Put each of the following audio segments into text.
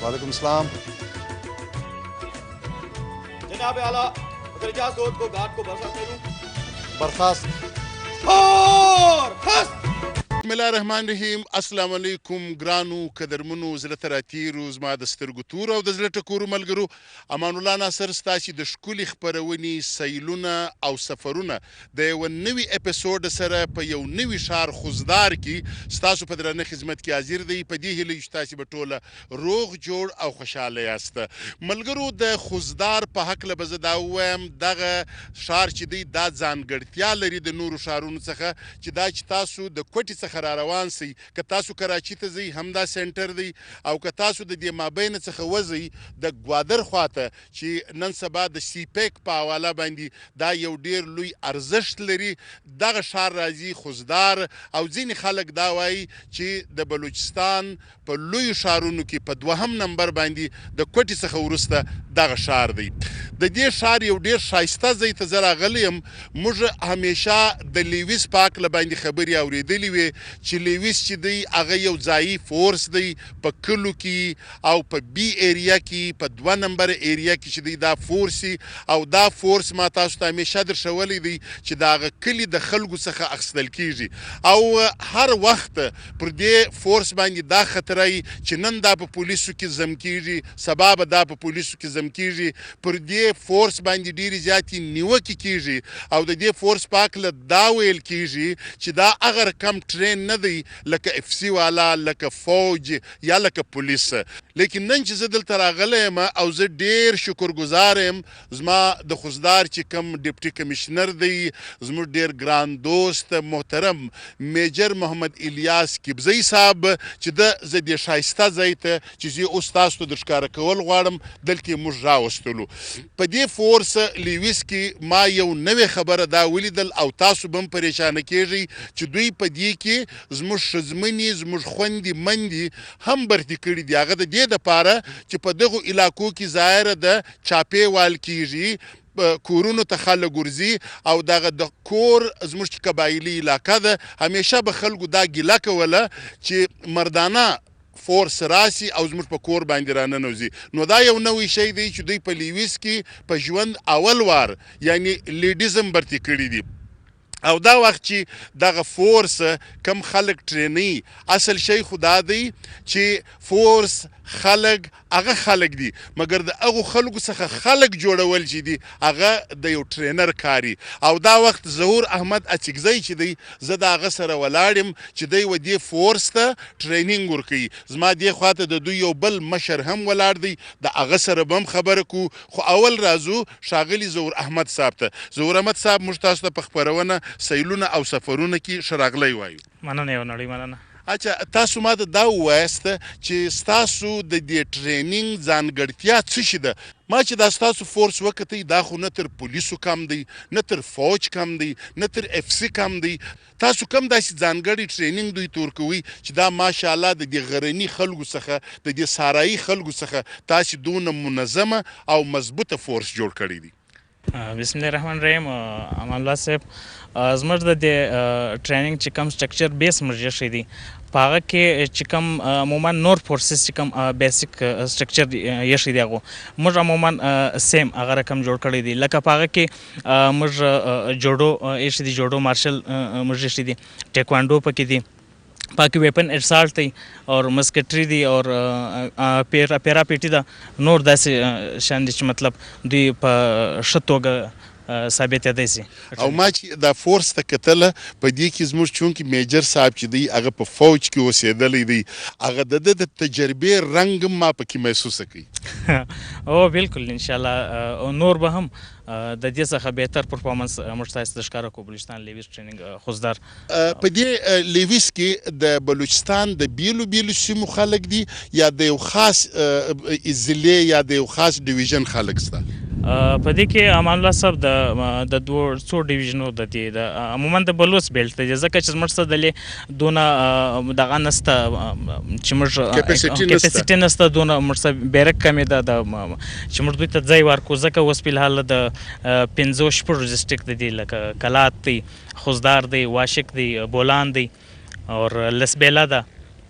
وعلیکم السلام. جناب اعلیٰ اگر اجازت ہو تو گھاٹ کو برخاست کروں. برخاست. اور خست. بسم الله الرحمن الرحیم. السلام علیکم ګرانو قدرمنو زړه ته راتېرو زما د سترګو تورو او د زړه ټکورو ملګرو. امان الله ناصر ستاسې د ښکلې خپرونې سیلونه او سفرونه د یوه نوي اپیسوډ سره په یو نوي ښار خوزدار کې ستاسو په درانه خدمت کې حاضر دی. په دې هیله چې تاسې به ټوله روغ جوړ او خوشحاله یاست. ملګرو د خوزدار په هکله به زه دا ووایم دغه ښار چې دی دا ځانګړتیا لري د نورو ښارونو څخه چې دا چې تاسو د کوټې څخه را روان سئ که تاسو کراچي ته ځئ همدا سنټر دی او که تاسو د دې مابینه څخه وځئ د ګوادر خواته چې نن سبا د سی پیک په حواله باندې دا یو ډیر لوی ارزښت لري دغه ښار راځي خوزدار او ځینې خلک دا وایي چې د بلوچستان په لویو ښارونو کې په دوهم نمبر باندې د کوټې څخه وروسته دغه ښار دی. د دې ښار یو ډیر ښایسته ځای ته زه راغلی یم. موږ همیشه د لیویس په هکله باندې خبرې اورېدلې وې چې لیویس چې دی هغه یو ځایي فورس دی په کلو کې او په بی ایریا کې په 2 نمبر ایریا کې چې دی دا فورس او دا فورس ما تاسو ته همیشه درښولی دی چې د هغه کلي د خلکو څخه اخیستل کیږي او هر وخت پر دې فورس باندې دا خطره چې نن دا په پولیسو کې ضم کیږي سبا به دا په پولیسو کې ضم کیږي. پر دې فورس باندې ډېرې زیاتې نیوکې کیږي او د دې فورس په هکله دا ویل کیږي چې دا هغه رقم ټرین نه دی لکه اف سی والا لکه فوج یا لکه پولیس. لیکن نن چې زه دلته راغلی یم او زه ډېر شکرګزار یم زما د خوزدار چې کوم ډپټي کمیشنر دی زموږ ډېر ګران دوست محترم میجر محمد الیاس کبزی صاحب چې زه دې ښایسته ځای ته چې زه اوس تاسو ته درښکاره کول غواړم دلته یې موږ راوستلو. په دې فورس لیویس کې ما یو نوې خبره دا ولیدل او تاسو به هم پریشانه کیږئ چې دوی په دې کې زموږ ښځمنې زموږ خویندې مندې هم برتي کړي دي. هغه د دې دپاره چې په دغو علاقو کې ظاهره د چاپې وال کیږي کورونو ته خلک ورځي او دغه د کور زموږ چې قبایلي علاقه ده همیشه به خلکو دا ګیله کوله چې مردانه فورس راسي او زموږ په کور باندې راننوځي. نو دا یو نوی شی دی چې دوی په لیویس کې په ژوند اول وار یعنی لیډیزم برتي کړي دي او دا وخت چې دغه فورس کم خلک ټریني اصل شی خو دا دی چې فورس خلک هغه خلک دي مګر د هغو خلکو څخه خلک جوړول چې دي هغه د یو ټرینر کاري او دا وخت ظهور احمد اچکزی چې دی زه د هغه سره ولاړ یم چې دی و دې فورس ته ټرینینګ ورکوي. زما دې خواته د دوی یو بل مشر هم ولاړ دی د هغه سره به هم خبره کو خو اول راځو ښاغلي ظهور احمد صاحب ته. ظهور احمد صاحب موږ تاسو ته په خپرونه سیلونه او سفرونه کې ښه راغلی وایو. مننه یو نړۍ مننه. اچھا تاسو ما ته دا ووایاست چې ستاسو د دې ټرینینګ ځانګړتیا څه شي ده؟ ما چې دا ستاسو فورس وکتی دا خو نه تر پولیسو کم دی نه تر فوج کم دی نه تر اف سی کم دی. تاسو کم داسې ځانګړی ټرینینګ دوی ته ورکوئ چې دا ماشاءالله د دې غرني خلکو څخه د دې سارایي خلکو څخه تاسې دونه منظمه او مضبوطه فورس جوړ کړی دی؟ بسم الله الرحمن الرحیم. امان الله صاحب زموږ د دې ټریننګ چې کوم سټرکچر بیس موږ ایښی دی په هغه کې چې کوم عموما نور فورسز چې کوم بیسیک سټرکچر ایښی دی هغه موږ عموما سیم هغه رقم جوړ کړی دی. لکه په هغه کې موږ جوډو ایښی دی جوډو مارشل موږ ایښی دی ټیکوانډو پکې دی باقي ویپن اسالټ دی اور مسکټري دی اور پیرا پیټي دا نور داسې شان دي چې مطلب دوی په ښه توګه ثابت دی سي. او ما چې دا فورس ته کتله په دې کې زموږ چونکې میجر صاحب چې دی هغه په فوج کې اوسېدلی دی هغه د ده د تجربې رنګ ما پکې محسوسه کوي. او بالکل انشاءالله نور به هم د دې څخه بهتر پرفارمنس موږ تاسو ته ښکاره کوو. بلوچستان لیویس ټریننګ خوزدار په دې لیویس کې د بلوچستان د بیلو بیلو سیمو خلک دي یا د یو خاص ضلع یا د یو خاص ډیویژن خلک شته؟ په دې کې امان الله صاحب د څو ډیویژنو د دې عموما د بلوچ بیلټ دی ځکه چې زموږ څه دلې دونه دغه نسته چې موږ کیپاسټي نسته دونه موږ څه بیرک کمې ده چې موږ دوی ته ځای ورکړو ځکه اوس فلحال د 15 ډسټرکټ د دې لکه کلات دی خوزدار دی واشک دی بولان دی اور لسبیلا ده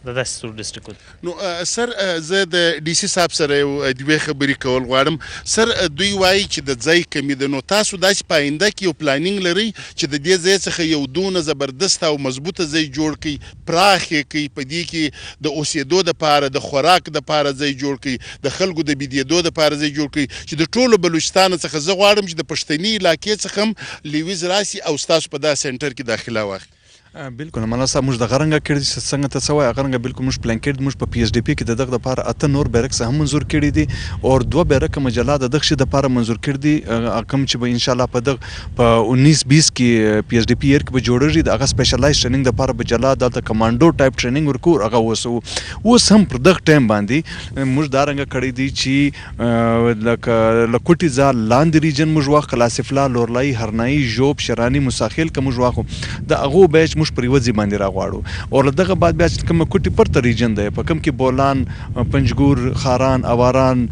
د داسې څو ډسټرکټو. نو سر زه د ډي سي صاحب سره یو دوې خبرې کول غواړم. سر دوی وایي چې د ځای کمی ده، نو تاسو داسې په آینده کې یو پلانینګ لرئ چې د دې ځای څخه یو دونه زبردست او مضبوطه ځای جوړ کړئ، پراخ یې کړئ، په دې کې د اوسېدو دپاره، د خوراک دپاره ځای جوړ کړئ، د خلکو د بېدېدو دپاره ځای جوړ کړئ، چې د ټولو بلوچستان څخه زه غواړم چې د پښتني علاقې څخه هم لیویز راسي او ستاسو په دا سنټر کې داخله واخلي. بالکل مولانا صاحب موږ د غرنګه کړي چې څنګه ته څه وایي غرنګه بالکل موږ پلان کړي موږ په پی ایچ ډي پی کې د دغه دپاره 8 نور بیرکس هم منظور کړي دي او 2 بیرک مجله د دغه شي دپاره منظور کړي دي کوم چې به انشاءالله په دغه په 19-20 کې پی ایچ ډي پی ایر کې به جوړېږي د هغه سپیشلایز ټریننګ دپاره به جلا دلته کمانډو ټایپ ټریننګ ورکو. هغه اوس هم پر دغه ټایم باندې موږ دا رنګه کړی دي چې لکه لکوټي ځال لاندې ریجن موږ واخ کلاسفلا لورلای هرنایي ژوب شرانی مساخیل که موږ واخو د هغو بیچ موږ پر یوه ځای باندې راغواړو او له دغه بعد بیا چې کومه کوټي پرته ریجن دی په کوم کې بولان، پنجګور، خاران، اواران،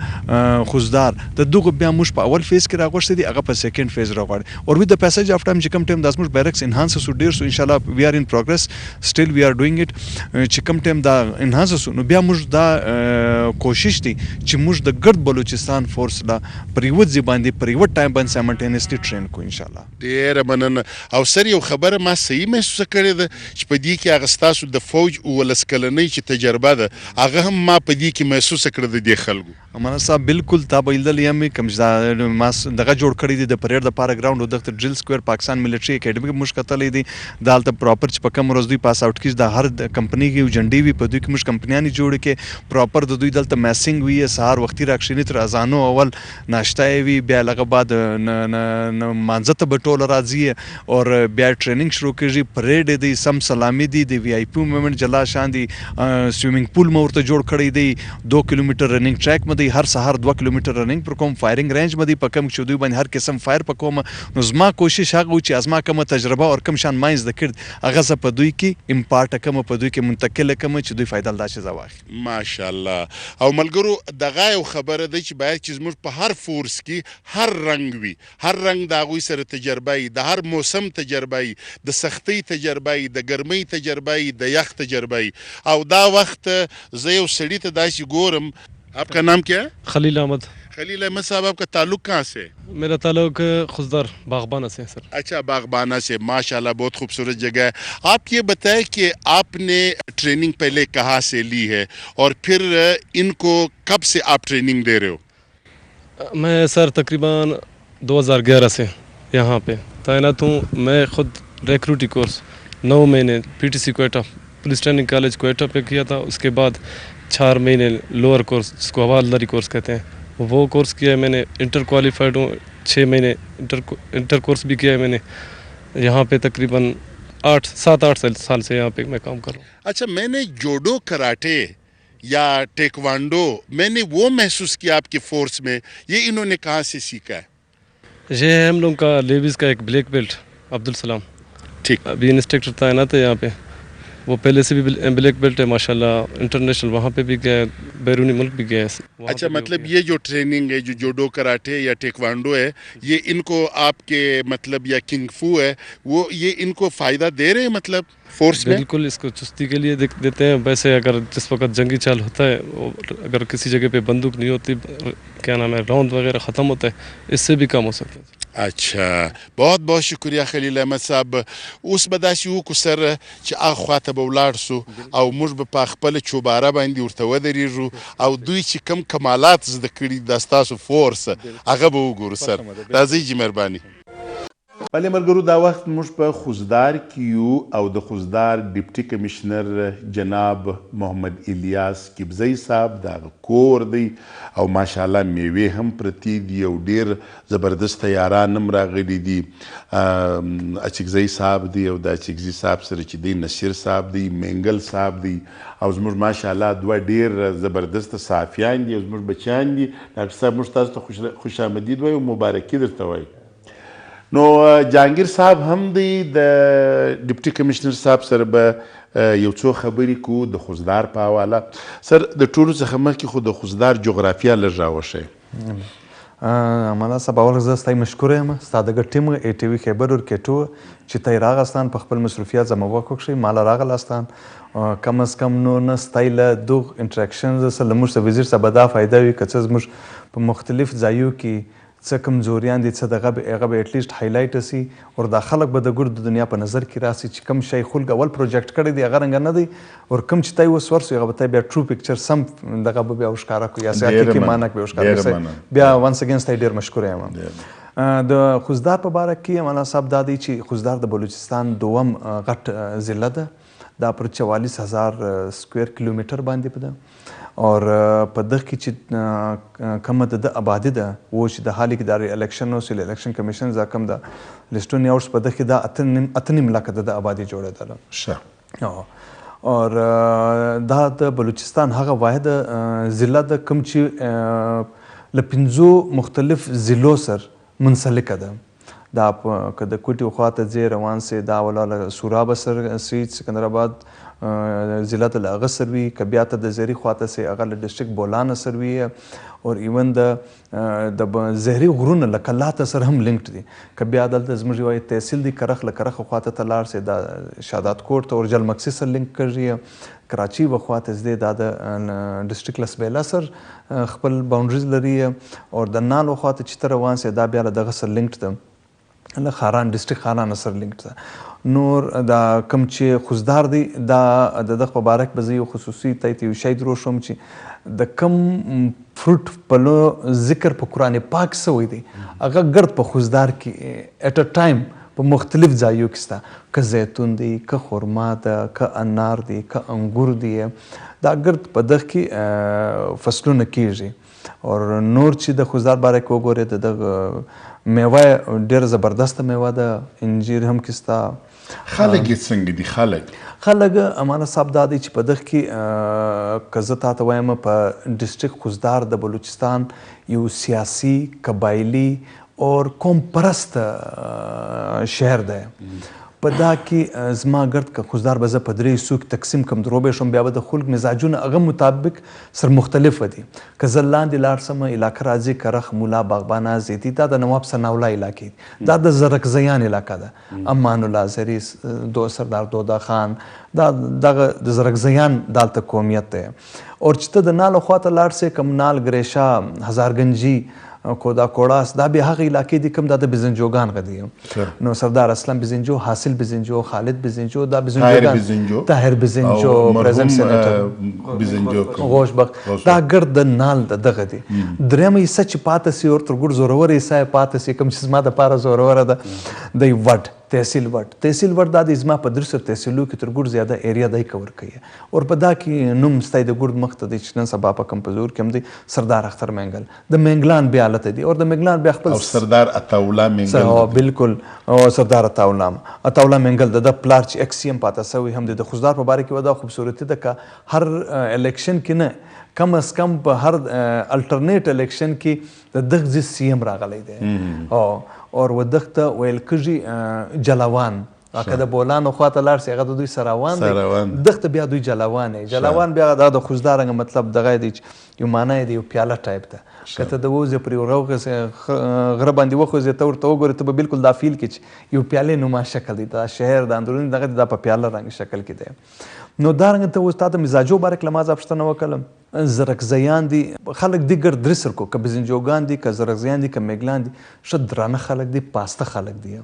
خوزدار د دغو بیا موږ په اول فیز کې راغوښتي دي، هغه په سیکنډ فیز راغواړي او وی د پیسج اف ټایم چې کوم ټایم دا زموږ بیرکس انهانس سو ډیر سو انشاءالله وی ار ان پروګرس سټیل وی ار ډوینګ اټ چې کوم ټایم دا انهانس سو نو بیا موږ دا کوشش دي چې موږ د ګرد بلوچستان فورس لا پر یوه ځای باندې پر یوه ټایم باندې سایملټینیسلی ټرین کو انشاءالله. ډېره مننه. او سر یو خبره ما صحیح محسوسه کړې ده چې په دې کې هغه ستاسو د فوج 19 کلنۍ چې تجربه ده هغه هم ما په دې کې محسوسه کړه د دې خلکو. مولانا صاحب بالکل تا به لیدلی یم کوم چې ما دغه جوړ کړی دي د پریډ دپاره ګراوند او دغه ډریل سکویر پاکستان ملټري اکیډمي کې موږ کتلی دي دا هلته پراپر چې په کوم ورځ دوی پاس آوټ کېږي د هر کمپنۍ کې یو جنډې وي په دوی کې موږ کمپنیانې جوړې کې پراپر د دوی دلته میسنګ وي سهار وختي راکښېني تر اذانو اول ناشته یې وي بیا هغه بعد مانځه ته به ټوله راځي او بیا ټریننګ شروع کېږي پریډ دی سم سلامي دی د وی آی پی مومنټ جلا شان دی سویمنګ پول مو ورته جوړ کړی دی 2 کیلومتر رننګ ټریک مې دی هر سهار 2 کیلومتر رننګ پر کوم فایرنګ رینج مې دی په کوم چې دوی باندې هر قسم فایر په کوم نو زما کوشش هغه و چې ازما کومه تجربه او کوم شان ماینز د کړ هغه زه په دوی کې امپارټ کوم په دوی کې منتقل کوم چې دوی فایده لا شي زواخي. ماشاءالله. او ملګرو دغه یو خبره ده چې باید چې زموږ په هر فورس کې هر رنګ وي، هر رنګ د هغوی سره تجربه وي، د هر موسم تجربه وي، د سختۍ تجربه وي، د ګرمۍ تجربه وي، د یخ تجربه وي. او دا وخت زه یو سړي ته داسې ګورم. آپ کا نام کیا ہے؟ خلیل احمد. خلیل احمد صاحب آپ کا تعلق کہاں سے؟ میرا تعلق خوزدار باغبانہ سے ہے سر. اچھا باغبانہ سے، ماشاءاللہ بہت خوبصورت جگہ ہے. آپ یہ بتائیں کہ آپ نے ٹریننگ پہلے کہاں سے لی ہے اور پھر ان کو کب سے آپ ٹریننگ دے رہے ہو؟ میں سر تقریباً 2011 سے یہاں پہ تعینات ہوں. میں خود ریکروٹی کورس 9 مہینے پی ٹی سی کوئٹہ پولیس ٹریننگ کالج کوئٹہ پہ کیا تھا. اس کے بعد 4 مہینے لوور کورس جس کو حوالداری کورس کہتے ہیں وہ کورس کیا ہے میں نے. انٹر کوالیفائڈ ہوں. 6 مہینے انٹر کورس بھی کیا ہے میں نے. یہاں پہ تقریباً 7-8 سال سے یہاں پہ میں کام کر رہا ہوں. اچھا میں نے جوڈو کراٹے یا ٹیکوانڈو میں نے وہ محسوس کیا آپ کی فورس میں، یہ انہوں نے کہاں سے سیکھا ہے؟ یہ ہے ہم لوگ کا لیویز کا ایک بلیک بیلٹ عبدالسلام. ٹھیک. ابھی انسٹرکٹر تعینات ہے یہاں پہ. وہ پہلے سے بھی بلیک بیلٹ ہے ماشاءاللہ. انٹرنیشنل وہاں پہ بھی گیا ہے، بیرونی ملک بھی گیا ہے. اچھا مطلب یہ جو ٹریننگ ہے جو جوڈو کراٹے یا ٹیکوانڈو ہے یہ ان کو آپ کے مطلب یا کنگ فو ہے وہ یہ ان کو فائدہ دے رہے ہیں مطلب فورس میں؟ بالکل اس کو چستی کے لیے دیتے ہیں. ویسے اگر جس وقت جنگی چال ہوتا ہے اگر کسی جگہ پہ بندوق نہیں ہوتی کیا نام ہے راؤنڈ وغیرہ ختم ہوتا ہے اس سے بھی کام ہو سکتا ہے. اچھا بہت بہت شکریہ خلیل احمد صاحب. اوس به داسې وکړو سر چې هغه خواته به ولاړ سو او موږ به په خپله چوباره باندې ورته ودرېږو او دوی چې کم کمالات زده کړي دا ستاسو فورس هغه به وګورو. سر راځئ جي مهرباني. بله ملګرو دا وخت موږ په خوزدار کې یو او د خوزدار ډیپټي کمشنر جناب محمد الیاس کبزی صاحب دا کور دی او ماشاءالله میوې هم پرتې دي او ډیر زبردست یاران هم راغلي دي. اچکزی صاحب دی او د اچکزي صاحب سره چې دی نصیر صاحب دی، منګل صاحب دی او زموږ ماشاءالله دوه ډیر زبردست صحافیان دي او زموږ بچیان دي. ډاکټر صاحب موږ تاسو ته خوش آمدید وایو، مبارکي درته وایو. نو جهانگیر صاحب هم دی د ډیپټي کمشنر صاحب سره به یو څو خبرې کو د خوزدار په حواله. سر د ټولو څخه مخکې خو د خوزدار جغرافیه لږ راوښیئ. امانه صاحب اول زه ستای مشکوره یم ستا دغه ټیم ای ټي وي خیبر ورکېټو چې تی راغستان په خپل مصروفیات زما وکړئ مال راغلاستان کم از کم نو نه ستای له دغ انټراکشنز سره له موږ څه وزیر څه به دا فایده وي که څه زموږ په مختلف ځایو کې څه کمزوریان دي څه دغه هغه به ایټلیسټ هایلایټ سي او دا خلک به د ګور د دنیا په نظر کې راسي چې کم شی خلک اول پروجیکټ کړی دی هغه رنګ نه دی او کم چې تی اوس ورسو هغه به تی بیا ټرو پکچر سم دغه به بیا وښکاره کړو یا حقیقي معنی کې وښکاره کړو بیا وانس اگین تی ډېر مشکور یم د خوزدار په باره کې امانه صاحب دا دی چې خوزدار د بلوچستان دوم غټ ضلع ده دا پر 44,000 سکویر کیلومتر باندې په ده اور په دغه کې چې کومه د آبادی ده و چې د حالي کې د الیکشن او سیل الیکشن کمیشن ځا کوم د لیسټون یاورس په دغه کې دا اتنیم لکه د آبادی جوړېدله اور دا د بلوچستان هغه واحد ضلع ده کوم چې له 5 مختلف ضلعو سره منسلکه ده دا که د کوټي خواته ځې روان سي دا ولاله سوراب سر سي سکندر آباد ضلع ته هغه سروي که بیا ته د زهري خواته سي هغه له ډسټرکټ بولان سروي او ایون د زهري غرونه له کلاته سره هم لینکډ دي که بیا دلته زموږ یو تحصیل دی کرخ له کرخ خواته ته لاړ سي دا شادات کوټ ته اورجل مکسي سره لینک کړي کراچي و خواته زده دا د ډسټرکټ لسبیلا سره خپل باونډریز لري او د نال خواته چې تر روان سي دا بیا دغه سره لینکډ ده له خاران ډسټرکټ خاران سره لینک ده نور دا کم چې خوزدار دی دا د دغه په باره کې به زه یو خصوصي ته یو شی درو شوم چې د کم فروټ پلو ذکر په قرآن پاک سوی دی هغه ګرد په خوزدار کې ایټ ا ټایم په مختلف ځایو کې سته که زیتون دی که خرما ده که انار دی که انګور دی دا ګرد په دغه کې فصلونه کیږي اور نور چې د خوزدار باره کې وګورئ د دغه میوه ډېره زبردسته میوه ده انجیر هم کستا خلک یې څنګه دي خلک امانه صاحب دا دی چې په دغه کې که زه تاته وایم په ډسټرکټ خوزدار د بلوچستان یو سیاسي قبایلي اور قوم پرست شهر ده په دا کې زما ګرد که خوزدار به زه په درې حصو کې تقسیم کړم دروبې شم بیا به د خلک مزاجونه هغه مطابق سره مختلفه دي که زه لاندې لاړ سم علاقه راځي کرخ مولا باغبانه زیتي دا د نواب ثناءالله علاقې دا د زرکزیان علاقه ده امان الله زری سردار دودا خان دا دغه د زرکزیان دالته قومیت ده اور چې ته د نال خواته لاړ سې کم نال ګریشا هزارګنجي کودا کوړاس دا به هغه علاقې دي کوم د بزنجوګان غدي نو سردار اسلم بزنجو حاصل بزنجو خالد بزنجو دا بزنجوګان طاهر بزنجو پریزنټ سېنیټر بزنجو غوشبخ دا ګرد نال دغه دي درېمه یې سچ پاتې سي اور تر ګور زورور یې سای پاتې سي کوم چې ما د پاره زورور ده د وډ تحصیل وډ دا د ازما په درسر تحصیلو کې تر ګور زیاده ایریا دای کور کوي اور په دا کې نوم ستای د ګور مخ ته د چنن سبا په کمپوزور کې هم دی سردار اختر منګل د منګلان بیا لته دی اور د منګلان بیا خپل سردار عطاولا منګل بالکل او سردار عطاولا منګل د پلار چې اکسیم پاته سوی هم د خوزدار په باره کې ودا خوبصورتي ده که هر الیکشن کې نه کم از کم په هر الټرنیټ الیکشن کې د دغه سی ام راغلی دی اور ودغته ویل کږي جلاوان که د بولانو خواته لاړ سي هغه د دوی سراوان دی دغته بیا دوی جلاوان بیا د خوزدارنګ مطلب دغه دی یو معنی دی یو پیاله ټایپ ده که ته د ووځې پر یو روغه غره باندې وخوځې ته ورته وګورې ته به بالکل دا فیل کې یو پیالې نما شکل دی دا شهر د اندروني دغه دا په پیاله رنګ شکل کې دی نو دا رنګ ته اوس تا د مزاجو باره کې لمازه پوښتنه وکړم زرکزیان دي خلک دي ګرد درسر کو که بزنجوګان دي که زرکزیان دي که میګلان دي ښه درانه خلک دي پاسته خلک دي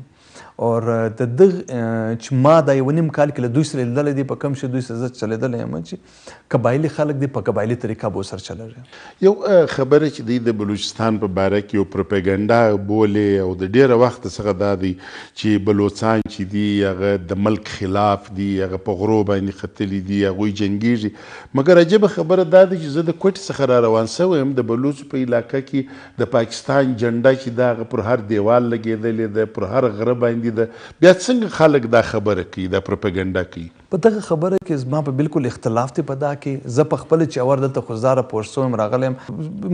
اور د دغ چې ما دا یو نیم کال کې له دوی سره لیدلی دی په کوم شي دوی سره زه چلیدلی یم چې قبایلي خلک دي په قبایلي طریقه به ورسره چلیږي یو خبره چې دی د بلوچستان په باره کې یو پروپاګنډا بولې او د ډېره وخت څخه دا دی چې بلوچستان چې دي هغه د ملک خلاف دي هغه په غرو باندې ختلي دي هغوی جنګېږي مګر عجیبه خبره دا ده چې زه د کوټې څخه را روان سوی یم د بلوچو په علاقه کې د پاکستان جنډه چې دا هغه پر هر دیوال لګېدلې ده پر هر غره باندې ده بیا څنګه خلک دا خبره کوي دا پروپاګنډا کوي په دغه خبره کې زما په بالکل اختلاف دی په دا کې زه په خپل چې اور دلته خوزداره پوه سوم راغلی یم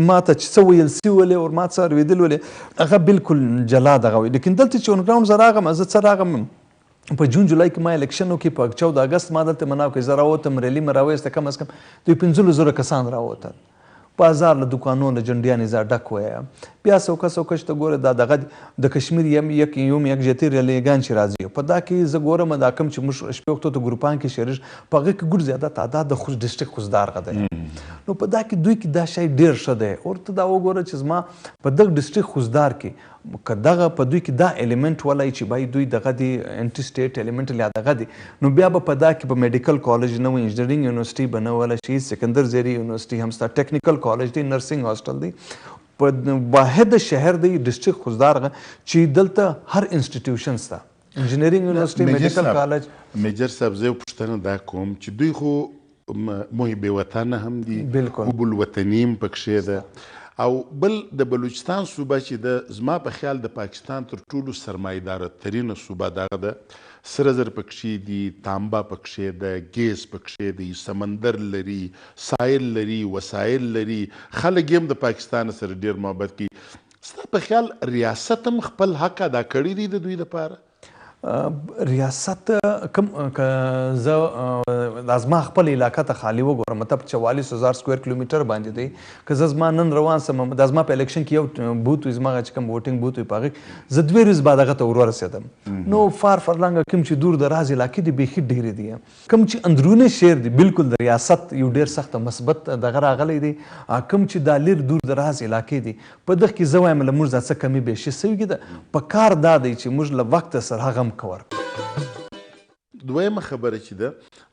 ما ته چې څه ویل سي ولې اور ما څه اورېدل ولې هغه بالکل جلا دغه وي لیکن دلته چې اونګراونډ زه راغم زه څه راغم په جون جولای کې ما الیکشنو کې په 14 اګست ما دلته مناو کې زه راوتم ریلي مې راویسته کم از کم دوی 15,000 کسان راوتل بازار له دوکانونو له جنډیانې ځا ډک وایه بیا څوکه څوکه چې ته ګوره دا دغه د کشمیر یوم یکجهتي ریلیګان چې راځي په دا کې زه ګورم دا کم چې موږ شپې وختو ته ګروپان کې شریک په هغه کې ګډ زیاده تعداد د خوست ډسټرکټ خوزدار دی نو په دا کې دوی کې دا شی ډېر ښه دی او ته دا وګوره چې زما په دغه ډسټرکټ خوزدار کې که دغه په دوی کې دا الیمنټ ولای چې بای دوی دغه دی انټي سټیټ الیمنټ یا دغه دی نو بیا به په دا کې په میډیکل کالج نه و انجینرینګ یونیورسيټي بنوله شي سکندر زیری یونیورسيټي هم ستا ټیکنیکل کالج دی نرسنګ هاسټل دی په واحد شهر دی ډسټرکټ خوزدار چې دلته هر انسټیټیوشن ستا انجینرینګ یونیورسيټي میډیکل کالج میجر صاحب زه پوښتنه دا کوم چې دوی خو محب وطن هم دي حب الوطنیم پکښې ده او بل د بلوچستان صوبه چې د زما په خیال د پاکستان تر ټولو سرمایداره ترینه صوبه دغه ده سره زر پکښې دي تانبا پکښې ده ګیس پکښې دی سمندر لري سایل لري وسایل لري خلک هم د پاکستان سره ډیر محبت کوي ستا په خیال ریاست هم خپل حق ادا کړی دی د دوی لپاره ریاست کم زه زما خپل علاقه ته خالی وګورم مطلب 44,000 سکویر کیلومتر باندې دی که زه زما نن روان سم د زما په الیکشن کې یو بوت وي زما چې کوم ووټینګ بوت وي په هغې زه 2 ورځې بعد هغه ته ورسېدم نو فرلانګه کوم چې دور دراز علاقې دي بیخي ډېرې دي کوم چې اندرونی شهر دی بالکل د ریاست یو ډېر سخت مثبت دغه راغلی دی کوم چې دا لیر دور دراز علاقې دي په دغه کې زه وایم له موږ څه کمی بیشي سوي ده په کار دا دی چې موږ له وخت سره هغه کور دویمه خبره چې ده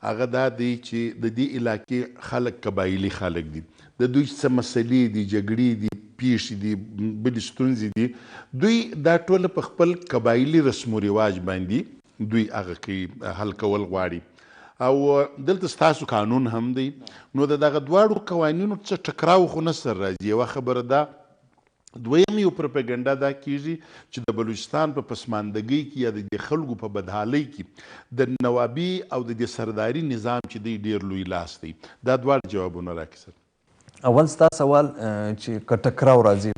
هغه دا دی چې د دې علاقې خلک قبایلي خلک دي د دوی څه مسلې دي جګړې دي پیښې دي بلې ستونزې دي دوی دا ټوله په خپل قبایلي رسم و رواج باندې دوی هغه کوي حل کول غواړي او دلته ستاسو قانون هم دی نو د دغه دواړو قوانینو څه ټکراو خو نه سر راځي یوه خبره ده دویم یو پروپاګنډا دا کیږي چې د بلوچستان په پسماندګۍ کې یا د دې خلکو په بدحالۍ کې د نوابي او د دې سرداري نظام چې دی ډیر لوی لاس دی دا دواړه جوابونه راکړي سر اول ستا سوال چې که ټکراو راځي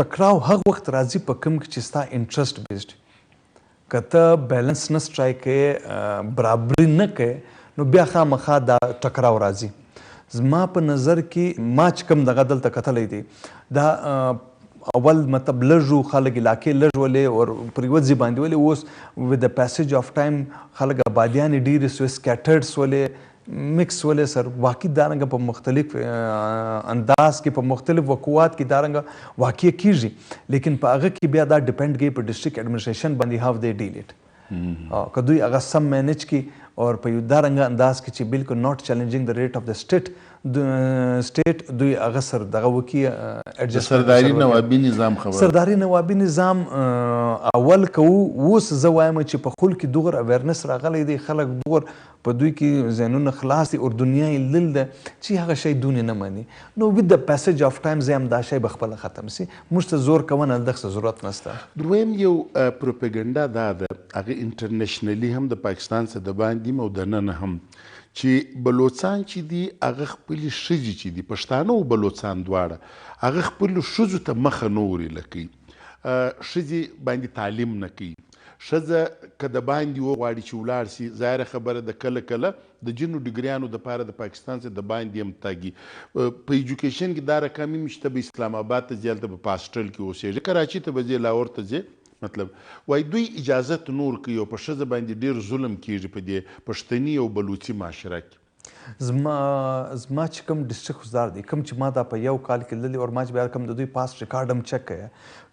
ټکراو هغه وخت راځي په کوم کې چې ستا انټرسټ بیسډ که ته بیلنس نه سټرای کوې برابري نه کوې نو بیا خامخا دا ټکراو راځي زما په نظر کې ما چې کوم دغه دلته کتلی دی دا اول مطلب لږ خلک علاقې لږ ولې او پر یوه ځای باندې ولې اوس ود د پیسیج آف ټایم خلک آبادیانې ډېرې سوې سکیټرډ سولې مکس ولې سر واقع دارنګه په مختلف انداز کې په مختلف وقوعات کې دارنګه واقع کیږي لیکن په هغه کې بیا دا ډیپینډ کوي په ډسټرکټ ایډمنسټریشن باندې هاو دے ډیل اټ که دوی هغه سم مینیج کړي اور په یو دارنګه انداز کې چې بالکل ناٹ چیلنجینګ د ریټ اف د سټیټ دوی هغه سر دغه وکړي سرداري نوابي نظام خبره سرداري نوابي نظام اول کوو اوس زه وایم چې په خلکو کې دوغر اویرنس راغلی دی خلک دوغر په دوی کې ذهنونه خلاص دي او دنیا یې لیل ده چې هغه شی دونې نه مني نو ود د پیسیج آف ټایم زه هم دا شی به خپله ختم سي موږ ته زور کوونه دغه ضرورت نشته دویم یو پروپاګنډا دا ده هغه انټرنیشنلي هم د پاکستان څخه د باندې او دننه هم چې بلوچستان چې دي هغه خپلې ښځې چې دي پښتانه او بلوچستان دواړه هغه خپلو ښځو ته مخه نه ورېله کوي ښځې باندې تعلیم نه کوي ښځه که د باندې وغواړي چې ولاړ سي ظاهره خبره ده کله کله د جنو ډګریانو دپاره د پاکستان څخه د باندې هم تاږي په ایجوکیشن کې دا رقم وي چې ته به اسلام آباد ته ځې هلته به په هاسټل کې اوسېږې کراچي ته به ځې لاهور ته ځې مطلب وای دوی اجازت نور کوي او په ښځه باندې ډېر ظلم کیږي په دې پښتني او بلوچي معاشره کې زما چې کوم ډسټرکټ خوزدار دی کوم چې ما دا په یو کال کې لیدلي او ما چې بیا کوم د دوی پاس ریکارډ هم چک کړی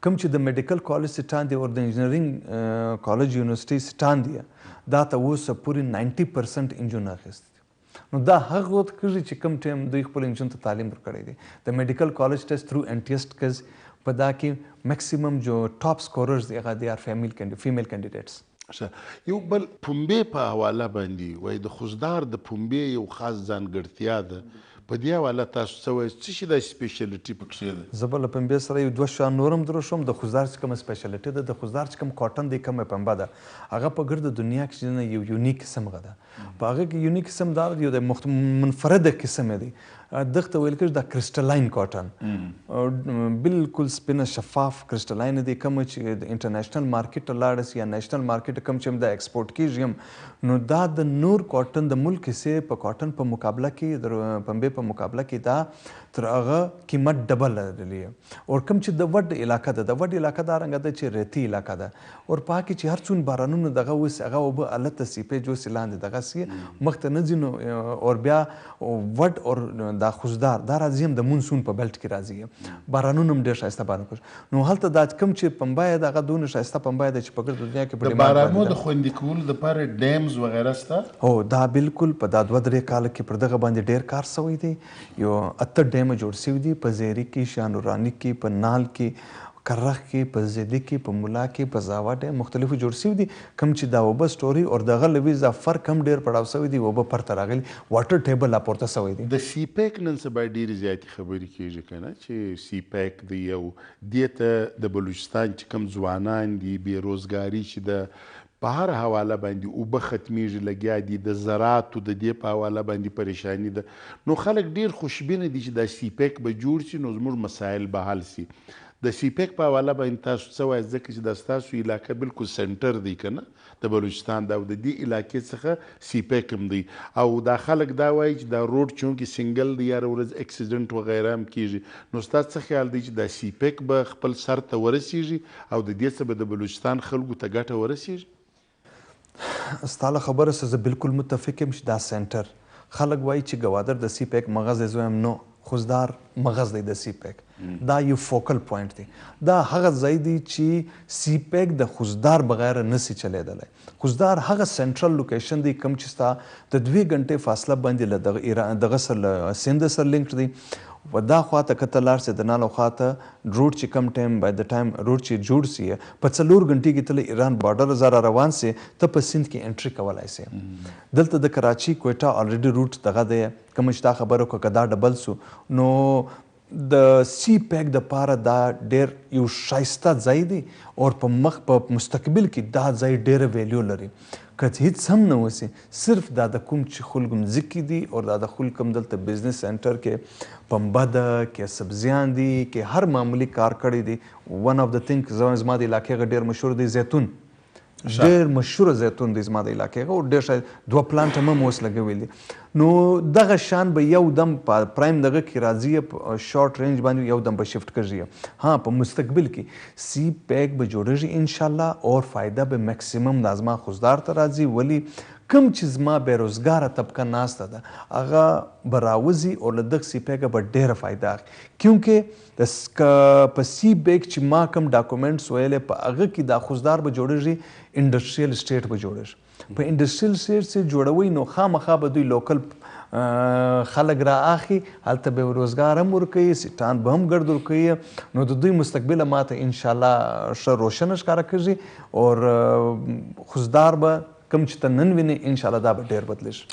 کوم چې د میډیکل کالج سټان دی او د انجینرینګ کالج یونیورسيټي سټان دی دا ته اوسه پورې 90% انجونر اخیستی نو دا هغه وخت کېږي چې کوم ټایم دوی خپل انجون ته تعلیم ورکړی دی د میډیکل کالج ټیسټ تھرو ان ټی ایس کز په دا کې میکسیمم جو ټاپ سکوررز دی هغه دی آر فیمیل کینډیډیټس یو بل پنبې په حواله باندې وایي د خوزدار د پنبې یو خاص ځانګړتیا ده په دې حواله تاسو څه وایي څه شي دا سپیشلټي پکښې ده زه به له پنبې سره یو دوه شیان نور هم دروښم د خوزدار چې کومه سپیشلټي ده د خوزدار چې کوم کاټن دی کومه پنبه ده هغه په ګرده دنیا کې یو یونیک قسم ده په هغه کې یونیک قسم دا یو د منفرده قسم دی دغه ته ویل کېږي دا کرسټلاین کاټن بالکل سپینه شفاف کرسټلاین دی کوم چې د انټرنیشنل مارکیټ ته لاړ سي یا نیشنل مارکیټ کوم چې هم دا ایکسپورټ کیږي نو دا د نور کاټن د ملک سه په کاټن په مقابله کې د پنبې په مقابله کې دا تر هغه قیمت ډبل لري. او کوم چې د وډ علاقه ده، د وډ علاقه دا رنګه ده چې ریتي علاقه ده، او په کې چې هر څون بارانونو دغه وس هغه وب الته سیپې جو سلاند دغه سی مخته نه ځینو او بیا وډ او دا خوزدار دا راځي هم د مونسون په بیلټ کې راځي، بارانونو هم ډېر ښایسته باران کوي. نو هلته دا کوم چې پنبه دغه دونه ښایسته پنبه ده چې په ګرد دنیا کې د بارانونو د خوندي کولو لپاره ډیمز وغیره شته. هو دا بالکل په دا 2-3 کال کې پر دغه باندې ډېر کار شوی دی. یو 8 ډیم جوړ شوي دي په زیری کې، شانورانی کې، په نال کې، کرخ کې، په زیدي کې، په مولا کې، په زاوا ډیم مختلفو جوړ شوي دي. کوم چې دا وبه سټوري او دغه لویزا فرق هم ډېر پړاو شوی دی، وبه پرته راغلي واټر ټیبل راپورته شوی دی. د سی پیک نن سبا ډېرې زیاتې خبرې کېږي که نه چې سی پیک دی او دې ته د بلوچستان چې کوم ځوانان دي بېروزګاري چې د په هر حواله باندې اوبه ختمیږي لګیا دي، د زراعتو د دې په حواله باندې پریشاني ده، نو خلک ډېر خوشبینه دي چې دا سی پیک به جوړ شي نو زموږ مسایل به حل شي. د سی پیک په حواله باندې تاسو څه وایئ ځکه چې دا ستاسو علاقه بالکل سنټر دی که نه د بلوچستان دا او د دې علاقې څخه سی پیک هم دی او دا خلک دا وایي چې دا روډ چونکې سنګل دی هره ورځ اکسیډنټ وغیره هم کیږي، نو ستاسو څه خیال دی چې دا سی پیک به خپل سر ته ورسیږي او د دې څخه به د بلوچستان خلکو ته ګټه ورسیږي؟ ستا له خبره سره زه بالکل متفق یم چې دا سنټر خلک وایي چې ګوادر د سی پیک مغز دی، زه وایم نو خوزدار مغز دی د سی پیک، دا یو فوکل پوینټ دی. دا هغه ځای دی چې سی پیک د خوزدار بغیر نسی چلیدلی. خوزدار هغه سنټرل لوکیشن دی کوم چې ستا د 2 غنټې فاصله باندې له دغه سره سند سره لینک دی. و دا خواته کته لاړ سي د نالو خواته روډ چې کم ټایم باید د ټایم روډ چې جوړ سي په 4 غنټې کې تل ایران بارډر زره روان سي ته په سند کې انټری کولای سي. دلته د کراچي کوټا الریډي روټ دغه دی کوم چې دا خبرو کو کدا ډبل سو نو د سی پیک د پاره دا ډیر یو شایسته ځای دی او په مخ په مستقبل کې دا ځای ډیر ویلیو لري. که هیڅ هم نه وسی صرف دا د کوم چې خلکو مځکې دي او دا د خلکو هم دلته بزنس سنټر کې پنبه ده کې سبزیان دي کې هر معمولی کار کړی دی. ون اف د تھنګ زما د علاقې ډیر مشهور دی زیتون، ډیر مشهور زیتون دی زما د علاقې او ډیر شاید 2 پلانټ هم اوس لګوي دي. نو دغه شان به یو دم په پرایم دغه کې راځي په شارټ رینج باندې یو دم به شفت کړي. ها په مستقبل کې سی پیک به جوړیږي ان شاء الله او فائدہ به میکسیمم لازمه خوزدار ته راځي. ولی کم چې زما بیروزګاره طبقه ناسته ده هغه به راوځي او له دغه سی پیکه به ډېره فایده اخلي کیونکې په سی پیک چې ما کوم ډاکومنټس ویلې په هغه کې دا خوزدار به جوړیږي انډسټریل سټیټ به جوړیږي. په انډسټریل سټیټ چې جوړوي نو خامخا به دوی لوکل خلک را اخی هلته به روزګار هم ورکوي، سیټان به هم ګرد ورکوي. نو د دوی مستقبل ماته ان شاء الله ښه روشنه ښکاره کړي او خوزدار به کوم چې ته نن وینې ان شاء الله دا به ډېر بدلېږي.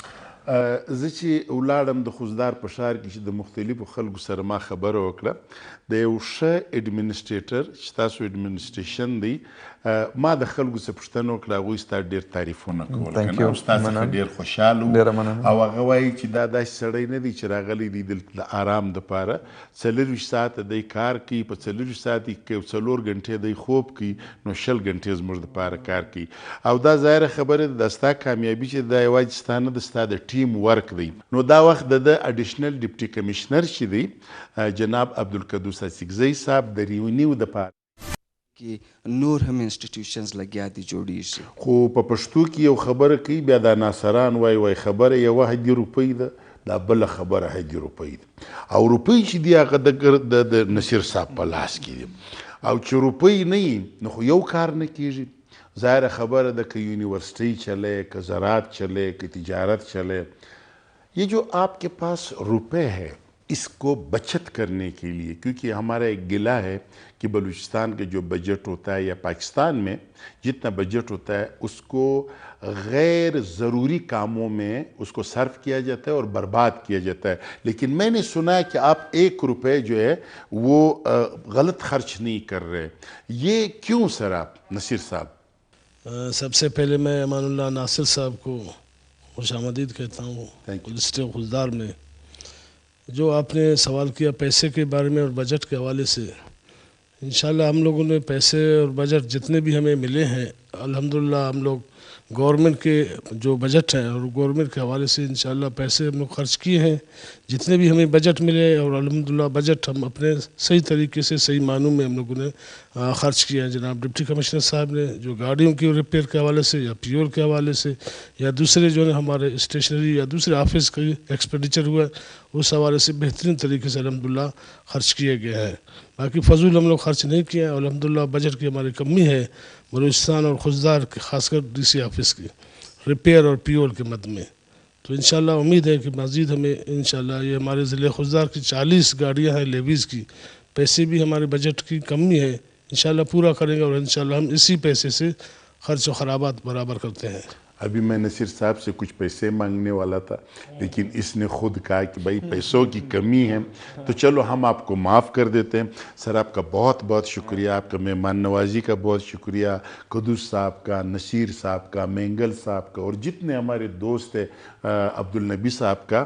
زه چې ولاړم د خوزدار په ښار کې چې د مختلفو خلکو سره ما خبره وکړه د یو ښه اډمنسټریټر چې تاسو اډمنسټریشن دی ما د خلکو څخه پوښتنه وکړه هغوی ستا ډېر تعریفونه کول که نه ستا څخه ډېر خوشحاله وو او هغه وایي چې دا داسې سړی نه دی چې راغلی دی دلته د آرام دپاره 24 ساعته دی کار کوي په 24 ساعت کې 4 غنټې دی خوب کوي نو 20 غنټې زموږ دپاره کار کوي او دا ظاهره خبره ده د ستا کامیابي چې دا یوازې ستا نه د ستا د ټیم ورک دی. نو دا وخت د اډیشنل ډیپټي کمشنر چې دی جناب عبدالقدوس اسیکزی صاحب د ریونیو دپاره کې نور هم انسټیټیوشنز لګیا دي جوړیږي. خو په پښتو کې یو خبره کوي بیا دا ناصران وای خبره یوه حدي روپۍ ده دا بله خبره حدي روپۍ ده او روپۍ چې دي هغه د نصیر صاحب په لاس کې دي او چې روپۍ نه وي نو خو یو کار نه کیږي. ظاهر خبر ہے کہ یونیورسٹی چلے کہ زراعت چلے کہ تجارت چلے یہ جو آپ کے پاس روپے ہے اس کو بچت کرنے کے لیے کیونکہ ہمارا ایک گلہ ہے کہ بلوچستان کے جو بجٹ ہوتا ہے یا پاکستان میں جتنا بجٹ ہوتا ہے اس کو غیر ضروری کاموں میں اس کو صرف کیا جاتا ہے اور برباد کیا جاتا ہے. لیکن میں نے سنا ہے کہ آپ 1 روپے جو ہے وہ غلط خرچ نہیں کر رہے. یہ کیوں سر آپ نصیر صاحب؟ سب سے پہلے میں امان اللہ ناصر صاحب کو خوش آمدید کہتا ہوں ڈسٹرکٹ خوزدار میں. جو آپ نے سوال کیا پیسے کے بارے میں اور بجٹ کے حوالے سے انشاءاللہ ہم لوگوں نے پیسے اور بجٹ جتنے بھی ہمیں ملے ہیں الحمدللہ ہم لوگ गवर्नमेंट के जो बजट है और गवर्नमेंट के हवाले से इंशाल्लाह पैसे हम लोग खर्च किए हैं जितने भी हमें बजट मिले, और अल्हम्दुलिल्लाह बजट हम अपने सही तरीके से सही मानों में हम लोगों ने खर्च किया है। जनाब डिप्टी कमिश्नर साहब ने जो गाड़ियों की रिपेयर के हवाले से या फ्यूल के हवाले से या दूसरे जो है हमारे स्टेशनरी या दूसरे ऑफिस का एक्सपेंडिचर हुआ उस हवाले से बेहतरीन तरीके से अल्हम्दुलिल्लाह खर्च किए गए हैं। बाकी फजूल हम लोग खर्च नहीं किए हैं। अल्हम्दुलिल्लाह बजट की हमारी कमी है बलूचिस्तान और खुशदार खासकर DC ऑफिस की रिपेयर और फ्यूल के मद में। तो इंशाल्लाह उम्मीद है कि मज़ीद हमें इंशाल्लाह ये हमारे ज़िले खुशदार की 40 गाड़ियाँ हैं लेवीज़ की, पैसे भी हमारे बजट की कमी है, इंशाल्लाह पूरा करेंगे और इंशाल्लाह हम इसी पैसे से खर्च और ख़राबात बराबर करते हैं। अभी मैं नसीर साहब से कुछ पैसे मांगने वाला था, लेकिन इसने खुद कहा कि भाई पैसों की कमी है, तो चलो हम आपको माफ़ कर देते हैं। सर आपका बहुत बहुत शुक्रिया, आपका मेहमान नवाजी का बहुत शुक्रिया, कुदूस साहब का, नसीर साहब का, मेंगल साहब का, और जितने हमारे दोस्त हैं, अब्दुल नबी साहब का।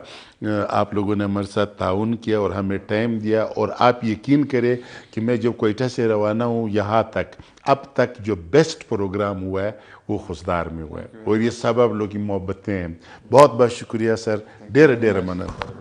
आप लोगों ने हमारे साथ ताउन किया और हमें टाइम दिया। और आप यकीन करें कि मैं जब कोयटा से रवाना हूँ यहाँ तक, अब तक जो बेस्ट प्रोग्राम हुआ है वो खुशदार में हुआ है, और ये सब आप लोग की मोहब्बतें हैं। बहुत बहुत शुक्रिया सर, डेर डेर मनत।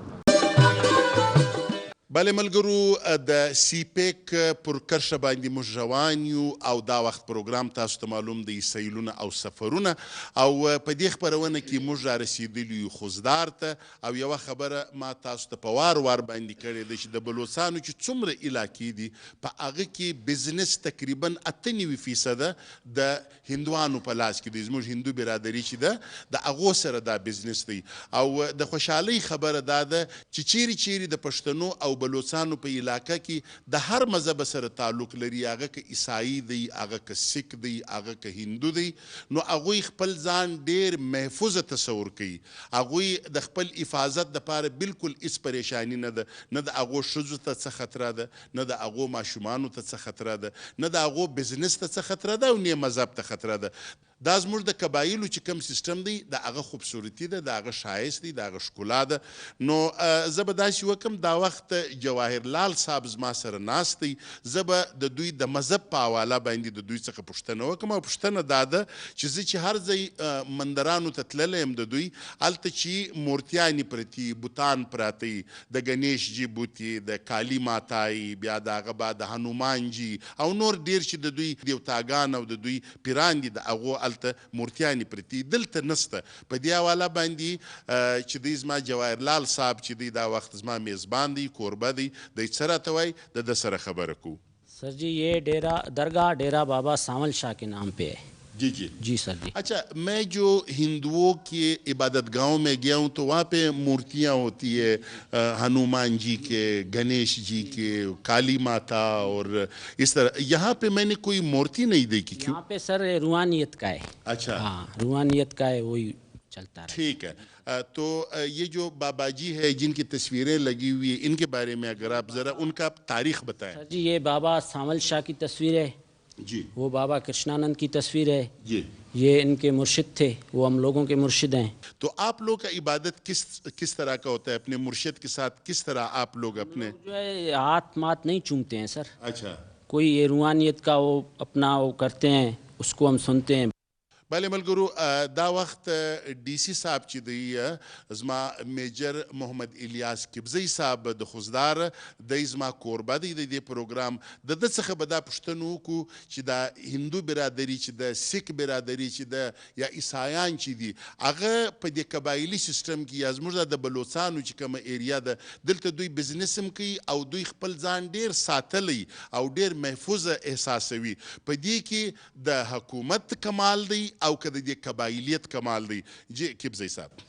بله ملګرو د سیپیک پر کرښه باندې موږ روان یو او دا وخت پروګرام تاسو ته معلوم دی سیلونه او سفرونه، او په دې خپرونه کې موږ را رسیدلی یو خوزدار ته، او یوه خبره ما تاسو ته په وار وار باندې کړې ده چې د بلوڅانو چې څومره علاقې دي په هغه کې بزنس تقریبا 98% د هندوانو په لاس کې دی. زموږ هندو برادري چې ده د هغو سره دا بزنس دی، او د خوشحالۍ خبره دا ده چې چیرې چیرې د پښتنو او بلوچستانو په علاقه کې د هر مذهب سره تعلق لري، هغه که عیسائی دی، هغه که سیک دی، هغه که هندو دی، نو هغوی خپل ځان ډیر محفوظ تصور کوي. هغوی د خپل حفاظت دپاره بالکل هیڅ پریشانی نه ده، نه د هغو ښځو ته څه خطره ده، نه د هغو ماشومانو ته څه خطره ده، نه د هغو بزنس ته څه خطره ده، او نه مذهب ته خطره ده. دا زموږ د قبایلو چې کوم سیستم دی د هغه خوبصورتي ده، د هغه ښایست دی، د هغه ښکلا ده. نو زه به داسې وکړم، دا وخت جواهر لال صاحب زما سره ناست دی، زه به د دوی د مذهب په حواله باندې د دوی څخه پوښتنه وکړم. او پوښتنه دا ده چې زه چې هر ځای مندرانو ته تللی یم د دوی، هلته چې مورتیانې پرتي، بوتان پراته یي، د ګنیش جي بوتي، د کالی ماتای، بیا د هغه بعد د هنومان جي او نور ډیر چې د دوی دیوتاګان او د دوی پیران دي، د هغو هلته مورتیانې پرتي، دلته نسته. په دې حواله باندې چې دی زما جواهر لال صاحب چې دی دا وخت زما میزبان دی، کوربه دی، دی څه راته وایي د ده سره خبره کوو. سر جی یہ درگاہ ڈیرا بابا سانول شاہ کے نام پہ ہے. جی جی جی سر جی. اچھا، میں جو ہندوؤں کے عبادت گاہوں میں گیا ہوں تو وہاں پہ مورتیاں ہوتی ہے ہنومان جی کے، گنیش جی کے، کالی ماتا، اور اس طرح. یہاں پہ میں نے کوئی مورتی نہیں دیکھی. کیوں؟ یہاں پہ سر روحانیت کا ہے. اچھا ہاں روحانیت کا ہے، وہی چلتا ہے. ٹھیک ہے. تو یہ جو بابا جی ہے جن کی تصویریں لگی ہوئی ہیں، ان کے بارے میں اگر آپ ذرا ان کا تاریخ بتائیں. سر جی یہ بابا سانول شاہ کی تصویر ہے جی. وہ بابا کرشنانند کی تصویر ہے جی. یہ ان کے مرشد تھے، وہ ہم لوگوں کے مرشد ہیں. تو آپ لوگ کا عبادت کس طرح کا ہوتا ہے؟ اپنے مرشد کے ساتھ کس طرح آپ لوگ اپنے جو ہے ہاتھ مات نہیں چومتے ہیں سر. اچھا. کوئی یہ روحانیت کا وہ اپنا وہ کرتے ہیں، اس کو ہم سنتے ہیں. بله ملګرو، دا وخت ډي سي صاحب چې دی زما میجر محمد الیاس کبزی صاحب د خوزدار دی زما کوربه دی د دې پروګرام. د ده څخه به دا پوښتنه وکړو چې دا هندو برادري چې د سیک برادري چې د یا عیسایان چې دي، هغه په دې قبایلي سیستم کې یا زموږ د بلوڅانو چې کومه ایریا ده، دلته دوی بزنس هم کوي او دوی خپل ځان ډیر ساتلی او ډیر محفوظه احساسوي. په دې کې د حکومت کمال دی او که د دې قبایلیت کمال دی. جی کبزی صاحب.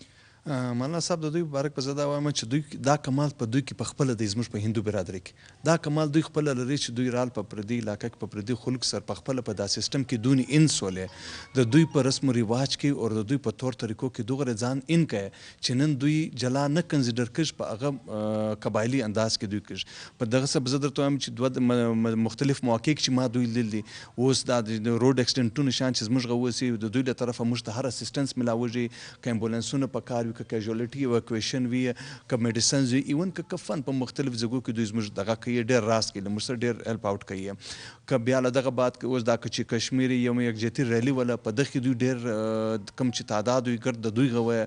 مولانا صاحب د دوی مبارک په زه دا وایم چې دوی دا کمال په دوی کې په خپله دی، زموږ په هندو برادري کې دا کمال دوی خپله لري چې دوی رال په پردي علاقه کې په پردي خلق سره په خپله په دا سیستم کې دون ان سولې د دوی په رسم و رواج کې او د دوی په طور طریقو کې دوغره ځان ان کوي چې نن دوی جلا نه کنسیډر کړي په هغه قبایلي انداز کې دوی کړي. په دغه څه زه درته وایم چې دوه مختلف مواقع چې ما دوی لیدلي، اوس دا د روډ اکسیډنټونو شان چې زموږ غوسي د دوی له طرفه موږ ته هر اسسټنس ملاوږي، که امبولانسونه په کار وي، که کیژوالټي ایواکویشن وي که میډیسنز وي ایون که کفن په مختلف ځایو کې دوی زموږ دغه کوي ډېر راست کوي موږ سره ډېر هیلپ اوټ کوي که بیا له دغه بعد اوس دا که چې کشمیر یو یکجهتي ریلي ولا په دغه کې دوی ډېر کم چې تعداد وي ګرد د دوی غوه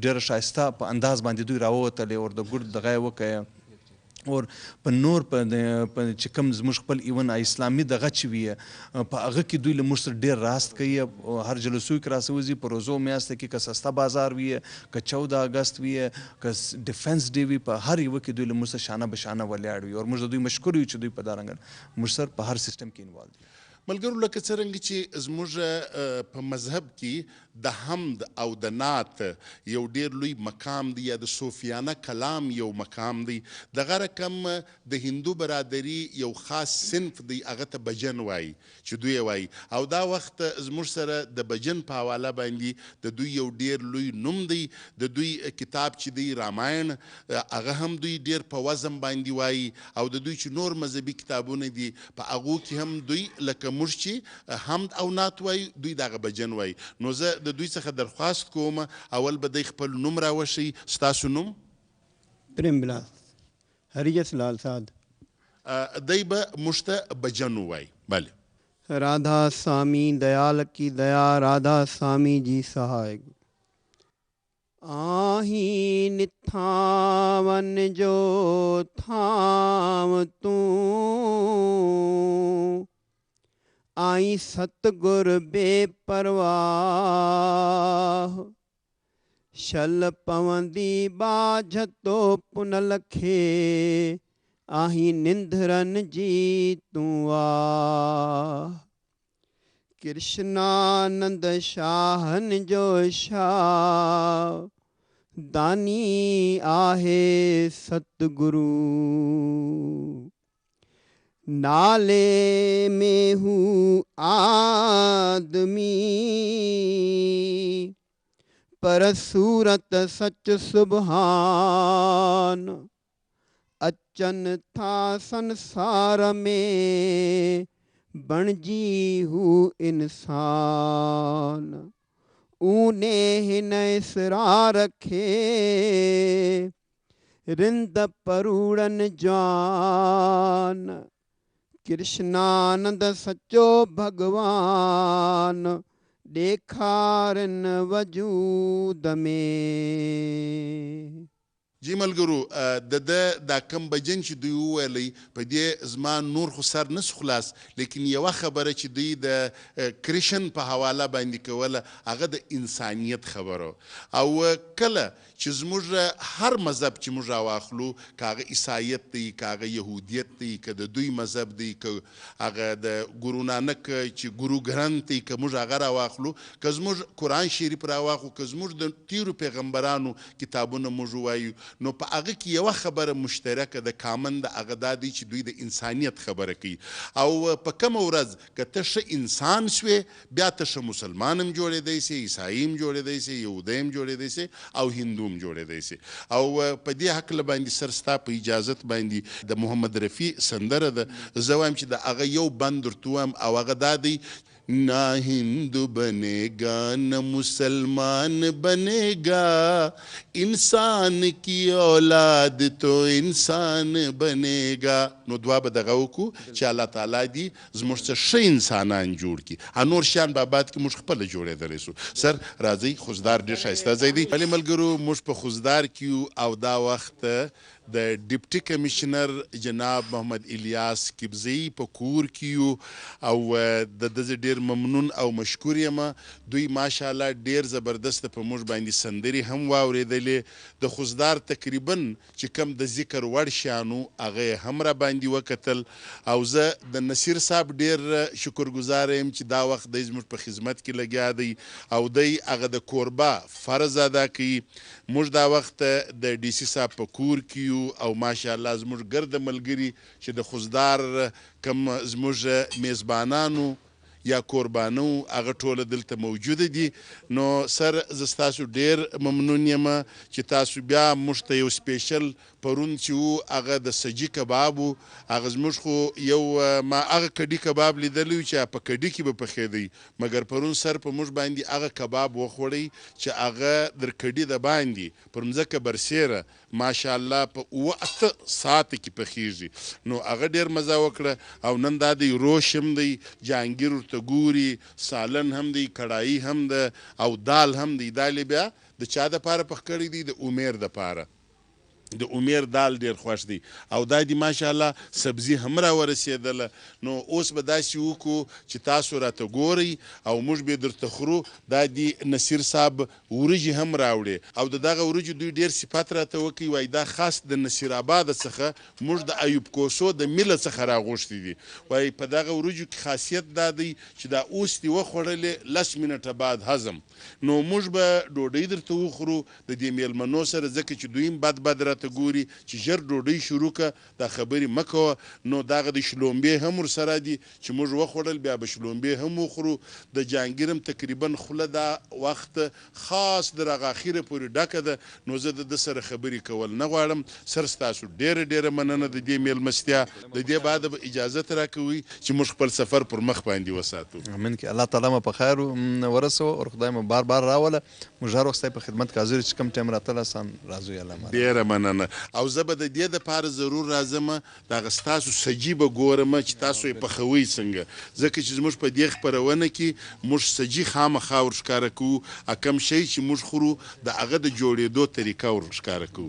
ډېر ښایسته په انداز باندې دوی راووتلې او د ګډ دغه وکړه اور په نور په چې کوم زموږ خپل ایون اسلامي دغه چې وي په هغه کې دوی له موږ سره ډېر راست کوي هر جلسو کې راسوځي په روزو میاشت کې که سستا بازار وي که 14 اگست وي که ډیفنس ډے وي په هر یو کې دوی له موږ سره شانه بشانه ولاړ وي او موږ دوی مشکور یو چې دوی په دارنګ موږ سره په هر سیستم کې انوالو دي ملګرو لکه څرنګه چې زموږ په مذهب کې د حمد او د نعت یو ډیر لوی مقام دی یا د صوفیانه کلام یو مقام دی دغه رقم د هندو برادري یو خاص صنف دی هغه ته بجن وایي چې دوی وایي او دا وخت زموږ سره د بجن په حواله باندې د دوی یو ډیر لوی نوم دی د دوی کتاب چې دی راماین هغه هم دوی ډیر په وزن باندې وایي او د دوی چې نور مذهبي کتابونه دي په هغو کې هم دوی لکه موږ چې حمد او نعت وایي دوی دغه بجن وایي نو زه د دوی څخه درخواست کوم اول به دی خپل نوم راوشي ستاسو نوم پریم بلاس هریس لال سعد دی به موږ ته بجن ووایي بله राधा स्वामी दयाल की दया राधा स्वामी जी सहाय आही निथावन जो थाम तू आई सतगुर बेपरवाह शल पवंदी बाझतो पुन लखे आही निंदरन जी तू आ कृष्णानंद शाहन जो शाह दानी आहे सतगुरु नाले में हूँ आदमी पर सूरत सच सुबहान अचन था संसार में बणजी हूँ इंसान ऊने हिन इसरा रखे रिंद परूड़न जान कृष्णानंद सचो भगवान ॾेखारन वजूद में جی ملګرو د دا کم بجن چې دوی وویلی په دې زما نور خو سر نس خلاص لیکن یوه خبره چې دوی د کریشن په حواله باندې کوله هغه د انسانیت خبره او کله چې زموږ هر مذهب چې موږ راواخلو که هغه عیسایت دی که هغه یهودیت دی که د دوی مذهب دی که هغه د ګورو نانک چې ګورو ګرنت دی که موږ هغه راواخلو که زموږ قرآن شریف راواخلو که زموږ د تیرو پیغمبرانو کتابونه موږ ووایو نو په هغه کې یوه خبره مشترکه د کامن د هغه دا دی چې دوی د انسانیت خبره کوي او په کومه ورځ که ته ښه انسان سوې بیا ته ښه مسلمان هم جوړېدی سې عیسایي هم جوړېدی سې یهودی هم جوړېدی سې او هندو هم جوړېدی سې او په دې هکله باندې سر ستا په اجازت باندې د محمد رفیع سندره ده زه وایم چې د هغه یو بند درته ووایم او هغه دا دی نہ ہندو بنے گا نہ مسلمان بنے گا انسان کی اولاد تو انسان بنے گا نو دعا به دغه وکړو چې الله تعالی دې زموږ څخه ښه انسانان جوړ کړي نور شیان به بعد کې موږ خپله جوړېدلی سو سر راځئ خوزدار ډېر ښایسته ځای دی بلې ملګرو موږ په خوزدار کې یو او دا وخت د ډیپټي کمیشنر جناب محمد الیاس کبزی په کور کې یو او د دزه ډیر ممنون او مشکور یم دوی ماشاءالله ډیر زبردست په موږ باندې سندري هم واورېدلې د خوزدار تقریبا چې کم د ذکر وړ شیانو هغه هم را باندې وکتل او زه د نصیر صاحب ډیر شکرګزار یم چې دا وخت دی زموږ په خدمت کې لګیا دی او دی هغه د کوربه فرض ادا کوي موږ دا وخت د ډي سي صاحب په کور کې یو او ماشاءالله زموږ ګرد ملګري چې د خوزدار کم زموږ میزبانانو یا قربانو هغه ټوله دلته موجوده دي. نو سر زه ستاسو ډېر ممنون یم چې تاسو بیا موږ ته یو سپیشل پرون چې و هغه د سجي کباب و. هغه زموږ خو یو ما هغه کډي کباب لیدلی و چې په کډي کې به پخېدی، مګر پرون سر په موږ باندې هغه کباب وخوړی چې هغه در کډي د باندې پر مځکه برسېره ماشاءالله په 8 ساعت کې پخېږي. نو هغه ډېر مزه وکړه. او نن دا دی روش هم دی، جهانګیر ورته ګوري، سالن هم دی، کړایي هم ده او دال هم دی. دال بیا د چا دپاره پخ کړی دی؟ د امیر دپاره. د امیر دال ډېر خوښ دی او دا دی ماشاءالله سبزي هم را ورسېدله. نو اوس به داسې وکړو چې تاسو راته ګورئ او موږ به درته خورو. دا دی نصیر صاحب وریجې هم راوړې او د دغه وریجو دوی ډېر صفت راته وکړي، وایي دا خاص د نصیر آباد څخه موږ د ایوب کوسو د میله څخه راغوښتي دي. وایي په دغه وریجو کې خاصیت دا دی چې دا اوس دې وخوړلې 10 منټه بعد هضم. نو موږ به ډوډۍ درته وخورو د دې میلمنو سره، ځکه چې دوی هم بد ته ګوري چې ژر ډوډۍ شروع که، دا خبرې مه کوه. نو دغه د شلومبې هم ورسره دي چې موږ وخوړل بیا به شلومبې هم وخورو. د جهانګیر هم تقریبا خوله دا وخت خاص در هغه اخیره پورې ډکه ده. نو زه د ده سره خبرې کول نه غواړم. سر ستاسو ډېره ډېره مننه د دې میلمستیا. د دې بعده به اجازت راکوئ چې موږ خپل سفر پر مخ باندې وساتو. امین کې الله تعالی مو په خیر ورسوه او خدای مو بار بار راوله. موږ هر وخت په خدمت کې حاضر چې کوم ټایم راتله سان راځو. الله ډېره مننه. او زه به د دې دپاره ضرور راځم دغه ستاسو سجي به ګورم چې تاسو یې پخوئ څنګه، ځکه چې زموږ په دې خپرونه کې موږ سجي خامخا ور ښکاره کوو. کم شی چې موږ خورو د هغه د جوړېدو طریقه ور ښکاره کوو.